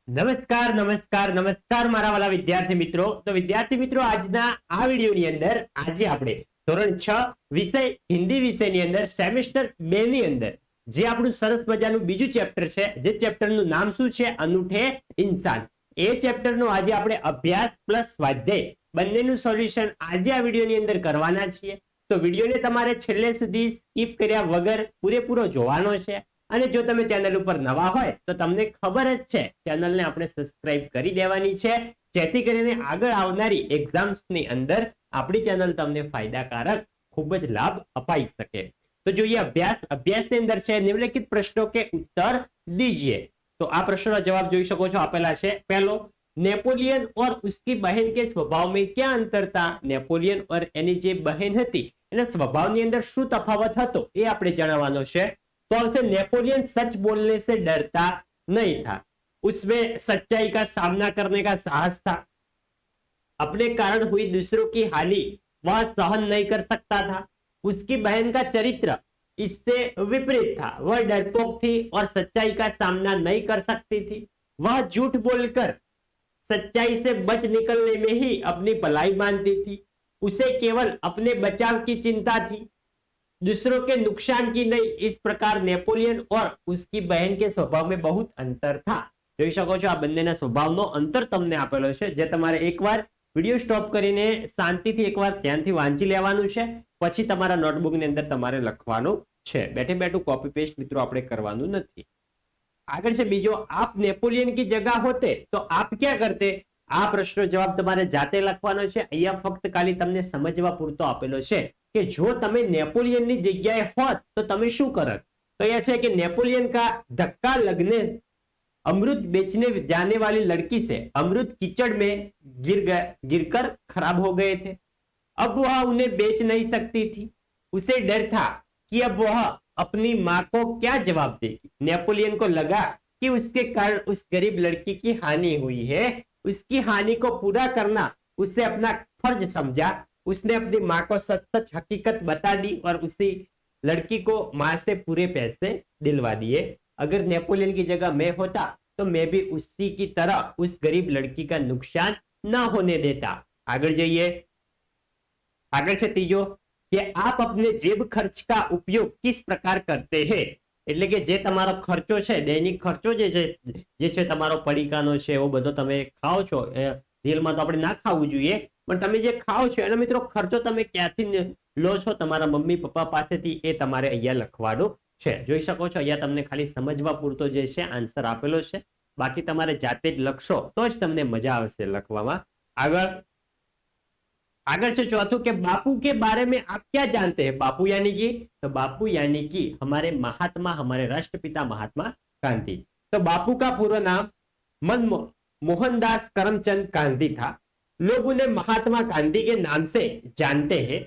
નમસ્કાર નમસ્કાર નમસ્કાર મારા વાલા વિદ્યાર્થી મિત્રો. તો વિદ્યાર્થી મિત્રો, આજના આ વિડીયોની અંદર આજે આપણે ધોરણ 6 વિષય હિન્દી વિષયની અંદર સેમેસ્ટર 2 ની અંદર જે આપણું સરસ મજાનું બીજું ચેપ્ટર છે, જે ચેપ્ટરનું નામ શું છે? અનૂઠે ઇન્સાન. એ ચેપ્ટરનો આજે આપણે અભ્યાસ પ્લસ સ્વાધ્યાય બંનેનું સોલ્યુશન આજે આ વિડીયોની અંદર કરવાના છીએ. તો વિડીયોને તમારે છેલ્લે સુધી સ્કીપ કર્યા વગર પૂરેપૂરો જોવાનો છે. અને જો તમે ચેનલ ઉપર નવા હોય તો તમને ખબર જ છે, ચેનલને આપણે સબસ્ક્રાઇબ કરી દેવાની છે, જેથી કરીને આગળ આવનારી એક્ઝામ્સની અંદર આપણી ચેનલ તમને ફાયદાકારક ખૂબ જ લાભ અપાઈ શકે. તો જોઈએ અભ્યાસની અંદર છે નિમ્નલિખિત પ્રશ્નો કે ઉત્તર દીजिए. તો આ પ્રશ્નોના જવાબ જોઈ શકો છો, આપેલા છે. પહેલો, नेपोलियन और उसकी बहन के स्वभाव में क्या अंतर था? नेपोलियन और એની જે બહેન હતી એના સ્વભાવની અંદર શું તફાવત હતો એ આપણે જાણવાનો છે. तो हमसे नेपोलियन सच बोलने से डरता नहीं था, उसमें सच्चाई का सामना करने का साहस था, अपने कारण हुई दूसरों की हानि वह सहन नहीं कर सकता था, उसकी बहन का चरित्र इससे विपरीत था, वह डरपोक थी और सच्चाई का सामना नहीं कर सकती थी, वह झूठ बोलकर सच्चाई से बच निकलने में ही अपनी भलाई मानती थी, उसे केवल अपने बचाव की चिंता थी, दूसरों के नुकसान की नहीं. इस प्रकार नेपोलियन और उसकी बहन के स्वभाव में बहुत अंतर था. જોઈ શકો છો, આ બંનેના સ્વભાવનો અંતર તમને આપેલો છે, જે તમારે એકવાર વિડીયો સ્ટોપ કરીને શાંતિથી એકવાર ધ્યાનથી વાંચી લેવાનું છે. પછી તમારા નોટબુકની અંદર તમારે લખવાનું છે. બેઠે બેઠું કોપી પેસ્ટ મિત્રો આપણે કરવાનું નથી. આગળ છે બીજો, આપ નેપોલિયન की जगह होते तो आप क्या करते? આ પ્રશ્નનો જવાબ તમારે જાતે લખવાનો છે. અહીંયા ફક્ત ખાલી તમને સમજવા પૂરતો આપેલો છે कि जो तमे नेपोलियन की जगह होत तो तमे शू करत. तो यह है कि नेपोलियन का धक्का लगने अमृत बेचने जाने वाली लड़की से अमृत कीचड़ में गिरकर खराब हो गए थे. अब वह उन्हें बेच नहीं सकती थी. उसे डर था कि अब वह अपनी मां को क्या जवाब देगी. नेपोलियन को लगा कि उसके कारण उस गरीब लड़की की हानि हुई है, उसकी हानि को पूरा करना उसे अपना फर्ज समझा. उसने अपनी मां को सच सच हकीकत बता दी और उसी लड़की को मां से पूरे पैसे दिलवा दिए. अगर नेपोलियन की जगह मैं होता तो मैं भी उसी की तरह उस गरीब लड़की का नुकसान न होने देता. आगे जाइए. आगे से तीजो कि आप अपने जेब खर्च का उपयोग किस प्रकार करते हैं. એટલે કે જે તમારો ખર્ચો છે, દૈનિક ખર્ચો જે છે તમારો પડીકાનો છે, એવો બધો તમે ખાઓ છો. રીલમાં તો આપણે ના ખાવું જોઈએ, પણ તમે જે ખાઓ છો એનો મિત્રો ખર્ચો તમે ક્યાંથી લો છો? તમારા મમ્મી પપ્પા પાસેથી. એ તમારે અહીંયા લખવાનું છે. જોઈ શકો છો, અહીંયા તમને ખાલી સમજવા પૂરતો જે છે આન્સર આપેલો છે. બાકી તમારે જાતે જ લખશો તો જ તમને મજા આવશે લખવામાં. આગળ છે ચોથું કે बापू के बारे में आप क्या जानते हैं? बापू यानी कि, तो बापू यानी कि हमारे महात्मा, हमारे राष्ट्रपिता महात्मा गांधी. तो बापू का पूरा नाम मोहनदास करमचंद गांधी था. लोग उन्हें महात्मा गांधी के नाम से जानते हैं.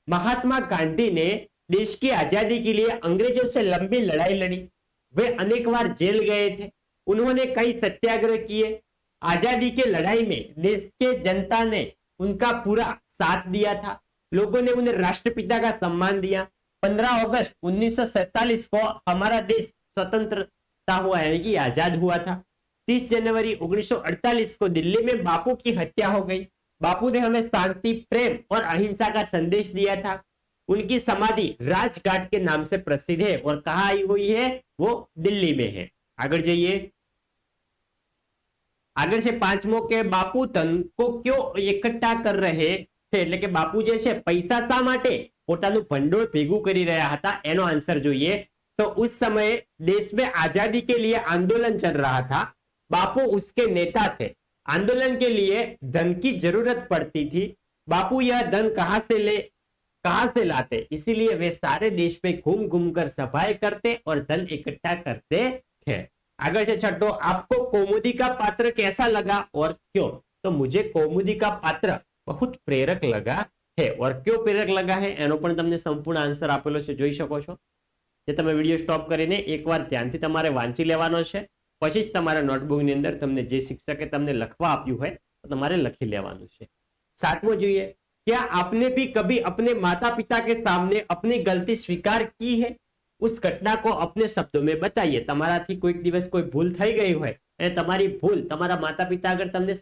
महात्मा गांधी ने देश की आजादी के लिए अंग्रेजों से लंबी लड़ाई लड़ी. वे अनेक बार जेल गए थे. उन्होंने कई सत्याग्रह किए. आजादी के लड़ाई में देश के जनता ने उनका पूरा साथ दिया था. लोगों ने उन्हें राष्ट्रपिता का सम्मान दिया. 15 अगस्त 1947 को हमारा देश स्वतंत्रता हुआ, यानी कि आजाद हुआ था. 30 जनवरी 1948 को दिल्ली में बापू की हत्या हो गई. बापू ने हमें शांति, प्रेम और अहिंसा का संदेश दिया था. उनकी समाधि राजघाट के नाम से प्रसिद्ध है और कहाँ आई हुई है? वो दिल्ली में है. आगे जाइए. આગળ છે પાંચમો કે બાપુ ધન કો ક્યો એકઠા કર રહે थे. એટલે કે બાપુ જે છે પૈસા શા માટે પોતાનું ભંડોળ ભેગું કરી રહ્યા હતા, એનો આન્સર જોઈએ. तो उस समय देश में आजादी के लिए आंदोलन चल रहा था. बापू उसके नेता थे. आंदोलन के लिए धन की जरूरत पड़ती थी. बापू यह धन कहां से लाते, इसीलिए वे सारे देश में घूम घूम कर सभाएं करते और धन इकट्ठा करते थे. आगे से छठो, आपको कौमुदी का पात्र कैसा लगा और क्यों? तो मुझे कौमुदी का पात्र बहुत प्रेरक लगा है. और क्यों प्रेरक लगा है એનો પણ તમને સંપૂર્ણ આન્સર આપેલો છે, જોઈ શકો છો. જે તમે વિડીયો સ્ટોપ કરીને એકવાર ધ્યાનથી તમારે વાંચી લેવાનો છે. પછી જ તમારા નોટબુકની અંદર તમને જે શિક્ષકે તમને લખવા આપ્યું હોય તો તમારે લખી લેવાનું છે. સાતમો જોઈએ, क्या आपने भी कभी अपने माता पिता के सामने अपनी गलती स्वीकार की है? उस घटना को अपने शब्दों में बताइए. તમારાથી કોઈક દિવસ કોઈ ભૂલ થઈ ગઈ હોય અને તમારી ભૂલ તમારા માતા પિતા આગળ તમને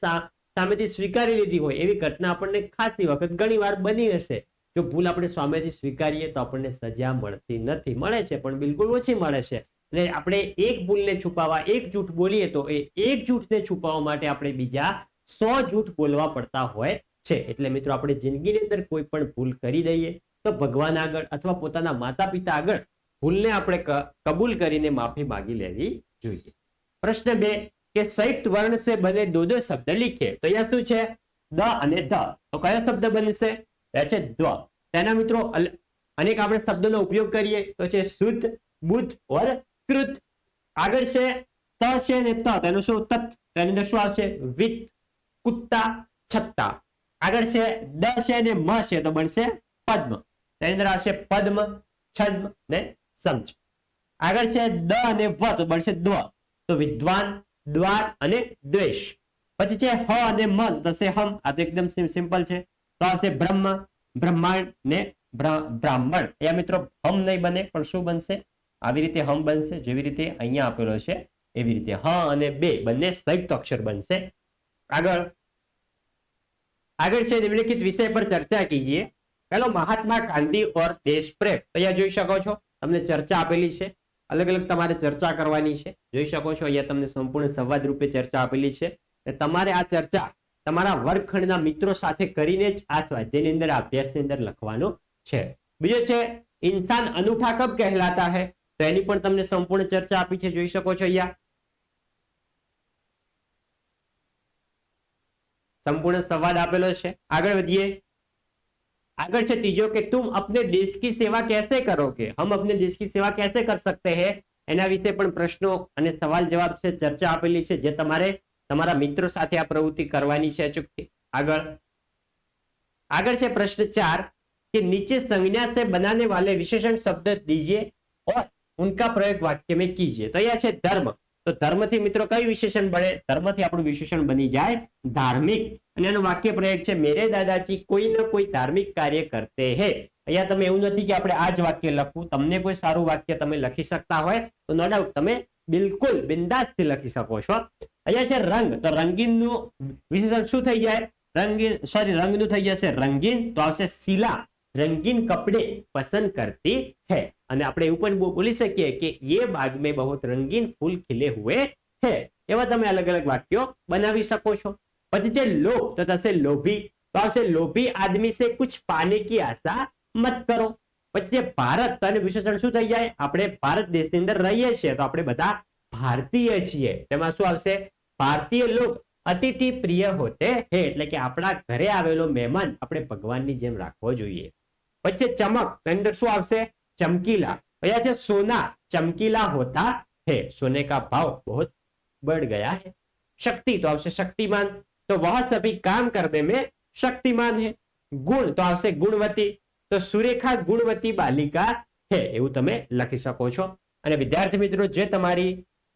સામેથી સ્વીકારી લીધી હોય એવી ઘટના આપણને ખાસી વખત ઘણી વાર બની હશે. જો ભૂલ આપણે સામેથી સ્વીકારીએ તો આપણને સજા મળતી નથી, મળે છે પણ બિલકુલ ઓછી મળે છે. અને આપણે એક ભૂલને છુપાવવા એક જૂઠ બોલીએ તો એ એક જૂઠને છુપાવવા માટે આપણે બીજા 100 જૂઠ બોલવા પડતા હોય છે. એટલે મિત્રો આપણે જિંદગીની અંદર કોઈ પણ ભૂલ કરી દઈએ તો ભગવાન આગળ અથવા પોતાના માતા પિતા આગળ ભૂલને આપણે કબૂલ કરીને માફી માંગી લેવી જોઈએ. પ્રશ્ન 2 કે સંયુક્ત વર્ણ से बने दो शब्द लिखे. तो यहाँ શું છે? દ અને ધ. તો કયો શબ્દ બનશે? એ છે દ્વ. તેના મિત્રો અનેક આપણે શબ્દોનો ઉપયોગ કરીએ તો છે શુદ્ધ, બુદ્ધ ઓર કૃત. આગળ છે ત છે ને ત, તેનું શું? તત. તેની અંદર શું આવશે? વિત, કુત્તા, છત્તા. આગળ છે દ છે ને મ છે તો બનશે પદ્મ. તેની અંદર આવશે પદ્મ, છદ્મ ને સમજ. આગળ છે દ અને વ તો બનશે દ્વ. તો વિદ્વાન, દ્વાર અને દ્વેષ. પછી છે હ અને મ તો થશે હમ. આ તો એકદમ સિમ્પલ છે. તો આવશે બ્રહ્મ, બ્રહ્માંડ ને બ્રાહ્મણ. અહીંયા મિત્રો હમ નહીં બને પણ શું બનશે? આવી રીતે હમ બનશે, જેવી રીતે અહીંયા આપેલો છે એવી રીતે હ અને બે બંને સંયુક્ત અક્ષર બનશે. આગળ છે નિમ્નલિખિત વિષય પર ચર્ચા કીજીએ. પહેલો મહાત્મા ગાંધી ઓર દેશ પ્રેમ. અહીંયા જોઈ શકો છો તમને ચર્ચા આપેલી છે. અલગ અલગ તમારે ચર્ચા કરવાની છે. જોઈ શકો છો અહીંયા તમને સંપૂર્ણ સંવાદ રૂપે ચર્ચા આપેલી છે. તમારે આ ચર્ચા તમારા વર્ગખંડના મિત્રો સાથે કરીને જ આ સ્વાધ્યાયની અંદર અભ્યાસની અંદર લખવાનું છે. બીજો છે इंसान अनूठा कब कहलाता है. તો એની પણ તમને સંપૂર્ણ ચર્ચા આપી છે. જોઈ શકો છો અહીંયા संपूर्ण संवाद आपेलो छे. आगे बढ़िए. आगे छे तीजो के तुम अपने देश की सेवा कैसे करोगे. हम अपने देश की सेवा कैसे कर सकते हैं एना विषे पण प्रश्नों अने सवाल जवाब से चर्चा आपेली छे जे तमारे तमारा मित्रों साथे आ प्रवृत्ति करवानी छे. अचूकथी आगे छे प्रश्न 4 कि नीचे संज्ञा से बनाने वाले विशेषण शब्द दीजिए और उनका प्रयोग वाक्य में कीजिए. तो यह छे धर्म. तो धर्म थी मित्रों कई विशेषण बने? धर्म थी आपणुं विशेषण बनी जाए धार्मिक. અને એનું વાક્ય પ્રયોગ છે મેરે દાદાજી કોઈ ન કોઈ ધાર્મિક કાર્ય કરતે હે. અહીંયા તમે એવું નથી કે આપણે આ જ વાક્ય લખવું. તમને કોઈ સારું વાક્ય તમે લખી શકતા હોય તો નો ડાઉટ તમે બિલકુલ બિંદાસથી લખી શકો છો. અહીંયા છે રંગ. તો રંગીનનું વિશેષણ શું થઈ જાય? રંગનું થઈ જશે રંગીન. તો આવશે શીલા रंगीन कपड़े पसंद करती है. અને આપણે એવું પણ બોલી શકીએ કે ये बाग में बहुत रंगीन फूल खिले हुए हैं. એવા તમે અલગ અલગ વાક્યો બનાવી શકો છો. પછી છે લોભ. તો થશે લોભી. તો આવશે લોભી आदमी से कुछ पाने की आशा मत करो. પછી છે ભારત. તો એનું વિશેષણ શું થઈ જાય? આપણે ભારત દેશની અંદર રહીએ છીએ તો આપણે બધા ભારતીય છીએ. તેમાં શું આવશે? ભારતીય લોક અતિથિ પ્રિય હોતે હે. એટલે કે આપણા ઘરે આવેલો મહેમાન આપણે ભગવાનની જેમ રાખવો જોઈએ. પછી ચમક. એની અંદર શું આવશે? चमकीला. भैया છે सोना चमकीला होता है. सोने का भाव बहुत बढ़ गया है. शक्ति तो आवश्यक शक्तिमान. तो वह सभी काम करने में शक्तिमान है. गुण तो आवश्यक गुणवती. तो सुरेखा गुणवती बालिका है. એવું તમે લખી શકો છો. અને વિદ્યાર્થી મિત્રો જે તમારી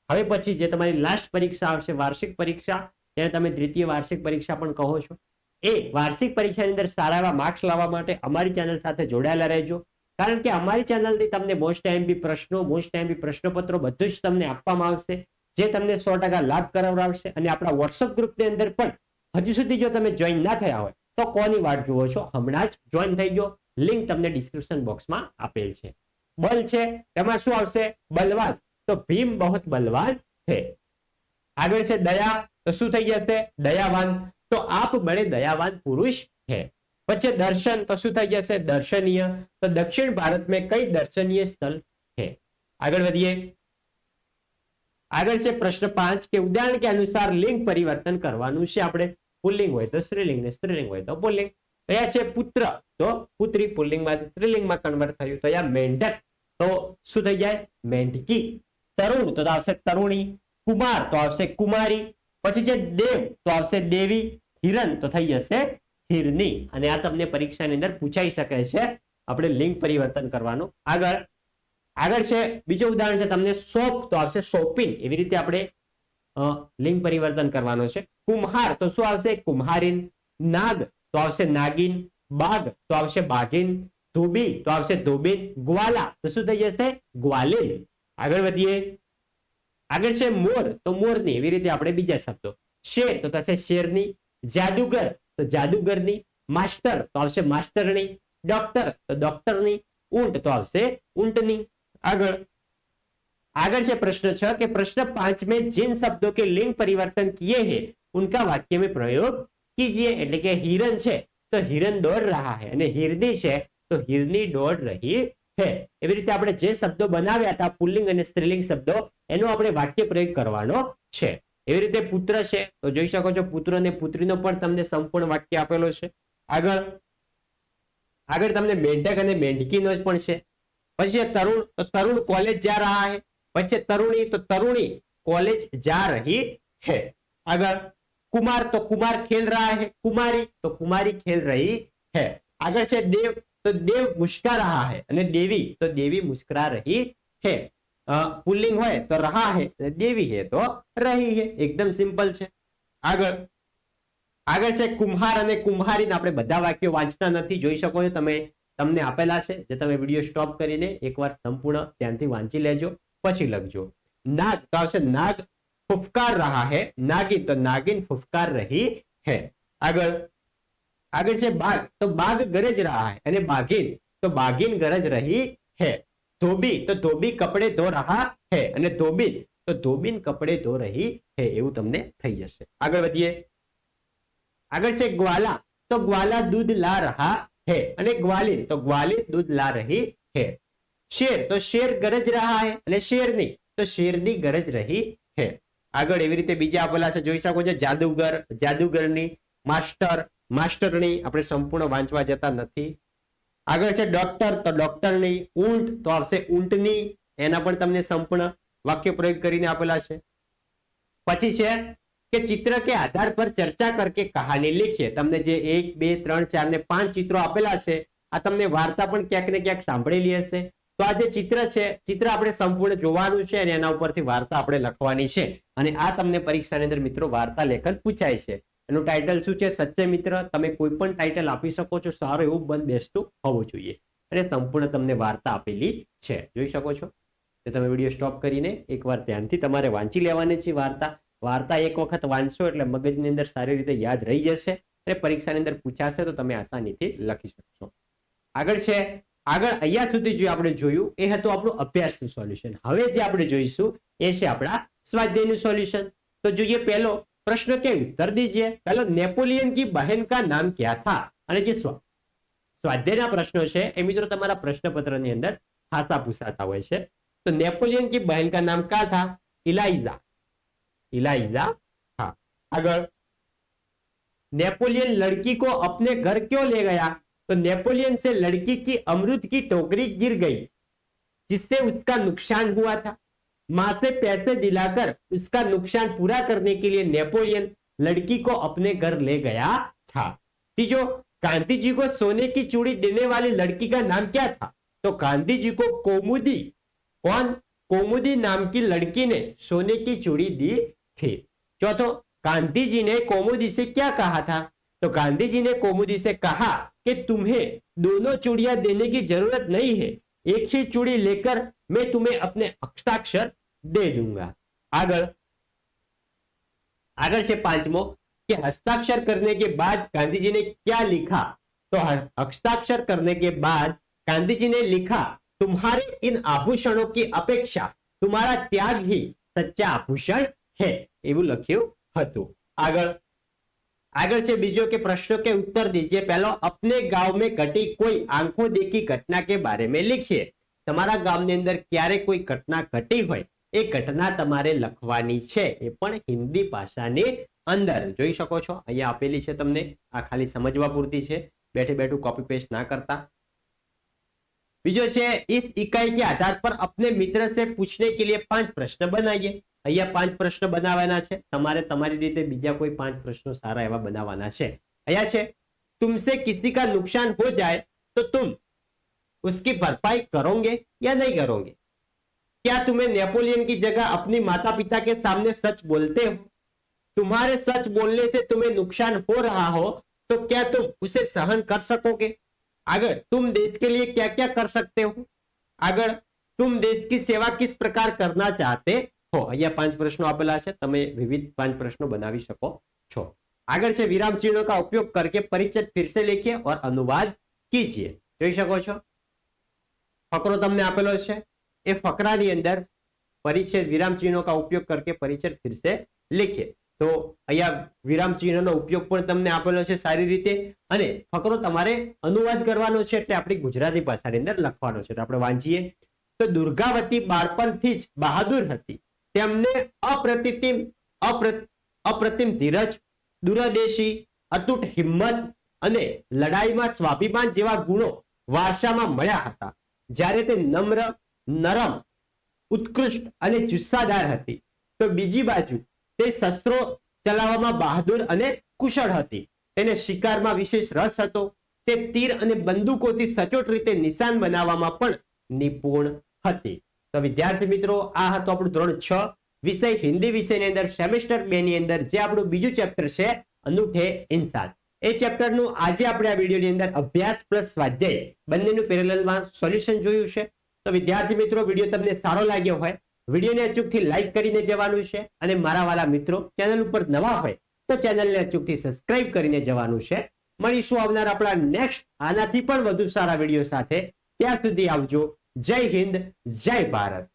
હવે પછી જે તમારી લાસ્ટ પરીક્ષા આવશે વાર્ષિક પરીક્ષા, તેને તમે દ્વિતીય વાર્ષિક પરીક્ષા પણ કહો છો, એ વાર્ષિક પરીક્ષાની અંદર સારા એવા માર્ક્સ લાવવા માટે અમારી ચેનલ સાથે જોડાયેલા રહેજો. કારણ કે અમારી ચેનલથી તમને મોસ્ટ ટાઈમપી પ્રશ્નો, મોસ્ટ ટાઈમપી પ્રશ્નપત્રો બધું જ તમને આપવામાં આવશે, જે તમને 100% લાભ કરાવડાવશે. અને આપણા વોટ્સઅપ ગ્રુપની અંદર પણ હજુ સુધી જો તમે જોઈન ના થયા હોય તો કોની વાટ જુઓ છો? હમણાં જ જોઈન થઈ ગયો. લિંક તમને ડિસ્ક્રિપ્શન બોક્સમાં આપેલ છે. બલ છે તેમાં શું આવશે? બલવાન. તો ભીમ બહુત બલવાન છે. આગળ છે દયા. તો શું થઈ જશે? દયાવાન. તો આપ બड़े दयावान पुरुष है. પછી દર્શન. તો શું થઈ જશે? દર્શનીય. તો દક્ષિણ ભારત में कई दर्शनीय स्थल है. આગળ વધીએ. આગળ છે પ્રશ્ન 5 કે ઉદાહરણ કે અનુસાર લિંગ પરિવર્તન કરવાનું છે આપણે. પુલ્લિંગ હોય તો સ્ત્રીલિંગ ને સ્ત્રીલિંગ હોય તો પુલ્લિંગ. અહીંયા છે પુત્ર. તો પુત્રી પુલ્લિંગમાં સ્ત્રીલિંગમાં કન્વર્ટ થયું. તો અહીંયા મેંઢક. તો શું થઈ જાય? મેંઢકી. તરુણ તો આવશે તરુણી. કુમાર તો આવશે કુમારી. પછી છે દેવ તો આવશે દેવી. હિરણ તો થઈ જશે હિરની. અને આ તમને પરીક્ષાની અંદર પૂછાઈ શકે છે આપણે લિંગ પરિવર્તન કરવાનું. આગળ છે બીજો ઉદાહરણ છે તમને શોપ. તો આવશે શોપિન. એવી રીતે આપણે લિંગ પરિવર્તન કરવાનો છે. કુમ્હાર તો શું આવશે? કુમ્હારીન. નાગ તો આવશે નાગિન. બાગ તો આવશે બાગિન. ધોબી તો આવશે ધોબીન. ગ્વાલા તો શું થઈ જશે? ગ્વાલિન. આગળ વધીએ. આગળ છે મોર તો મોરની, એવી રીતે આપણે બીજા શબ્દો. શેર તો થશે શેરની, જાદુગર તો જાદુગરની, માસ્ટર તો આવશે માસ્ટરની, ડોક્ટર તો ડોક્ટરની, ઊંટ તો આવશે ઊંટની. આગળ આગળ છે પ્રશ્न 6 કે प्रश्न 5 में जिन शब्दों के लिंग परिवर्तन किए हैं उनका वाक्य में प्रयोग कीजिए. એટલે કે હિરણ છે તો હિરણ દોડ રહા है અને હિરની છે તો હિરની દોડ રહી है. એવી રીતે આપણે જે શબ્દો બનાવ્યા હતા પુલ્લિંગ અને સ્ત્રીલિંગ શબ્દો એનો આપણે વાક્ય પ્રયોગ કરવાનો છે. એવી રીતે પુત્ર છે તો જોઈ શકો છો પુત્ર અને પુત્રીનો પણ તમને સંપૂર્ણ વાક્ય આપેલો છે. આગળ આગળ તમને મેંઢક અને મેંઢકીનો પણ છે. પછી તરુણ તો તરુણ कॉलेज जा रहा है. પછી તરુણી તો તરુણી कॉलेज जा रही है. આગળ कुमार तो कुमार खेल रहा है, कुमारी तो कुमारी खेल रही है. આગળ છે देव तो देव मुस्कुरा रहा है અને देवी तो देवी मुस्कुरा रही है. पुल्लिंग હોય તો रहा है અને देवी है तो रही है. એકદમ સિમ્પલ છે. આગળ આગળ છે કુમ્હાર અને કુમ્હારીને આપણે બધા વાક્યો વાંચતા નથી, જોઈ શકો છો તમે, તમને આપેલા છે જે તમે વિડીયો સ્ટોપ કરીને એકવાર સંપૂર્ણ ધ્યાનથી વાંચી લેજો પછી લખજો. नाग तो આવશે नाग फुफकार रहा है, नागिन तो नागिन फुफकार रही है. આગળ આગળ છે बाघ तो बाघ गरज रहा है અને बाघिन तो बाघिन गरज रही है. धोबी तो धोबी कपड़े धो रहा है અને धोबीन तो धोबीन कपड़े धो रही है. એવું તમને થઈ જશે. આગળ વધીએ. આગળ છે ग्वाला तो ग्वाला दूध ला रहा है અને ग्वालिन तो ग्वालिन दूध ला रही है. शेर तो शेर गरज रहा है અને शेरनी तो शेरनी गरज रही है. આગળ એવી રીતે બીજા આપેલા છે જોઈ શકો છો જાદુગર જાદુગરની, માસ્ટર માસ્ટરની, આપણે સંપૂર્ણ વાંચવા જતા નથી. આગળ છે ડોક્ટર તો ડોક્ટરની, ઊંટ તો આવશે ઊંટની, એના પણ તમને સંપૂર્ણ વાક્ય પ્રયોગ કરીને આપેલા છે. પછી છે કે चित्र के आधार पर चर्चा करके कहानी लिखिए. તમને જે 1 2 3 4 ને 5 ચિત્રો આપેલા છે આ તમને વાર્તા પણ ક્યાંક ને ક્યાંક સાંભળેલી હશે. તો આ જે ચિત્ર છે ચિત્ર આપણે સંપૂર્ણ જોવાનું છે અને એના ઉપરથી વાર્તા આપણે લખવાની છે. અને આ તમને પરીક્ષાની અંદર મિત્રો વાર્તા લેખન પૂછાય છે. એનું ટાઇટલ શું છે? સચ્ચે મિત્ર. તમે કોઈ પણ ટાઇટલ આપી શકો છો, સારું એવું બંધ બેસતું હોવું જોઈએ. અને સંપૂર્ણ તમને વાર્તા આપેલી છે, જોઈ શકો છો. તો તમે વિડીયો સ્ટોપ કરીને એકવાર ધ્યાનથી તમારે વાંચી લેવાની છે વાર્તા. વાર્તા એક વખત વાંચશો એટલે મગજની અંદર સારી રીતે યાદ રહી જશે અને પરીક્ષાની અંદર પૂછાશે તો તમે આસાનીથી લખી શકશો. આગળ છે આગળ અહીંયા સુધી જે આપણે જોયું એ હતું આપણું અભ્યાસનું સોલ્યુશન. હવે જે આપણે જોઈશું એ છે આપણા સ્વાધ્યાયનું સોલ્યુશન. તો જોઈએ પહેલો प्रश्न के उत्तर दीजिए. पहले नेपोलियन की बहन का नाम क्या था? અને જે સ્વાધ્યાયના પ્રશ્નો છે એ મિત્રો તમારા પ્રશ્નપત્રની અંદર ખાસા પૂછાતા હોય છે. તો नेपोलियन की बहन का नाम क्या था? इलाइजा. इलाइजा. हाँ. આગળ नेपोलियन लड़की को अपने घर क्यों ले गया? तो नेपोलियन से लड़की की अमरूद की टोकरी गिर गई जिससे उसका नुकसान हुआ था. मां से पैसे दिलाकर उसका नुकसान पूरा करने के लिए नेपोलियन लड़की को अपने घर ले गया था. तीजो गांधी जी को सोने की चूड़ी देने वाली लड़की का नाम क्या था? तो गांधी जी को कौमुदी, कौन? कौमुदी नाम की लड़की ने सोने की चूड़ी दी थी. चौथो गांधी जी ने कौमुदी से क्या कहा था? तो गांधी जी ने कौमुदी से कहा कि तुम्हें दोनों चूड़ियां देने की जरूरत नहीं है, एक ही चूड़ी लेकर मैं तुम्हें अपने हस्ताक्षर दे दूंगा. આગળ આગળ છે પાંચમો कि हस्ताक्षर करने के बाद गांधी जी ने क्या लिखा? तो हस्ताक्षर करने के बाद गांधी जी ने लिखा तुम्हारे इन आभूषणों की अपेक्षा तुम्हारा त्याग ही सच्चा आभूषण है. એવું લખ્યું હતું. આગળ આગળ છે બીજો કે प्रश्नों के उत्तर दीजिए. पहलो अपने गांव में घटी कोई आंखों देखी घटना के बारे में लिखिए. તમારા ગામની અંદર ક્યારે કોઈ ઘટના ઘટી હોય એ ઘટના તમારે લખવાની છે, એ પણ હિન્દી ભાષાની અંદર. જોઈ શકો છો અહીંયા આપેલી છે તમને, આ ખાલી સમજવા પૂરતી છે, બેઠે બેઠું કોપી પેસ્ટ ના કરતા. બીજો છે इस इकाई के आधार पर अपने मित्र से पूछने के लिए 5 प्रश्न बनाइए. અહીંયા 5 प्रश्न બનાવવાના છે તમારે, તમારી રીતે બીજા કોઈ 5 પ્રશ્નો સારા એવા બનાવવાના છે. અહીંયા છે तुमसे किसी का नुकसान हो जाए तो तुम उसकी भरपाई करोगे या नहीं करोगे? क्या तुम्हें नेपोलियन की जगह अपनी माता पिता के सामने सच बोलते हो? तुम्हारे सच बोलने से तुम्हें नुकसान हो रहा हो तो क्या तुम उसे सहन कर सकोगे? अगर तुम देश के लिए क्या क्या कर सकते हो? अगर तुम देश की सेवा किस प्रकार करना चाहते અહીંયા 5 પ્રશ્નો આપેલા છે, તમે વિવિધ 5 પ્રશ્નો બનાવી શકો છો। આગળ છે विराम चिन्हों का उपयोग करके परिचय फिर से लिखिए और अनुवाद कीजिए। જોઈ શકો છો ફકરો તમને આપેલો છે, એ ફકરાની અંદર परिचय विराम चिन्हों का उपयोग करके परिचय फिर से लिखिए। तो અહીંયા વિરામ ચિહ્નનો ઉપયોગ પણ તમને આપેલો છે સારી રીતે, અને ફકરો તમારે અનુવાદ કરવાનો છે, એટલે આપણી ગુજરાતી ભાષાની અંદર લખવાનો છે। તો આપણે વાંચીએ તો દુર્ગાવતી બાળપણથી જ બહાદુર હતી, તેમને અપ્રતિમ ધીરજ, દૂરદેશી, અતૂટ હિંમત અને લડાઈમાં સ્વાભિમાન જેવા ગુણો વારસામાં મળ્યા હતા। જ્યારે તે નમ્ર, નરમ, ઉત્કૃષ્ટ અને જુસ્સાદાર હતી, તો બીજી બાજુ તે શસ્ત્રો ચલાવવામાં બહાદુર અને કુશળ હતી। તેને શિકારમાં વિશેષ રસ હતો। તે તીર અને બંદૂકોથી સચોટ રીતે નિશાન બનાવવામાં પણ નિપુણ હતી। તો વિદ્યાર્થી મિત્રો, આ હતું આપણું ધોરણ 6 વિષય હિન્દી વિષયની અંદર સેમેસ્ટર 2 ની અંદર જે આપણું બીજું ચેપ્ટર છે અનૂઠે ઇન્સાન। એ ચેપ્ટરનું આજે આપણે આ વિડીયોની અંદર અભ્યાસ પ્લસ સ્વાધ્યાય બંનેનું પેરેલલમાં સોલ્યુશન જોયું છે। તો વિદ્યાર્થી મિત્રો, વિડીયો તમને સારો લાગ્યો હોય વિડીયોને અચૂકથી લાઈક કરીને જવાનું છે, અને મારા વાલા મિત્રો ચેનલ ઉપર નવા હોય તો ચેનલને અચૂકથી સબસ્ક્રાઇબ કરીને જવાનું છે। મળીશું આવનાર આપણા નેક્સ્ટ આનાથી પણ વધુ સારા વિડીયો સાથે। ત્યાં સુધી આવજો। જય હિન્દ, જય ભારત।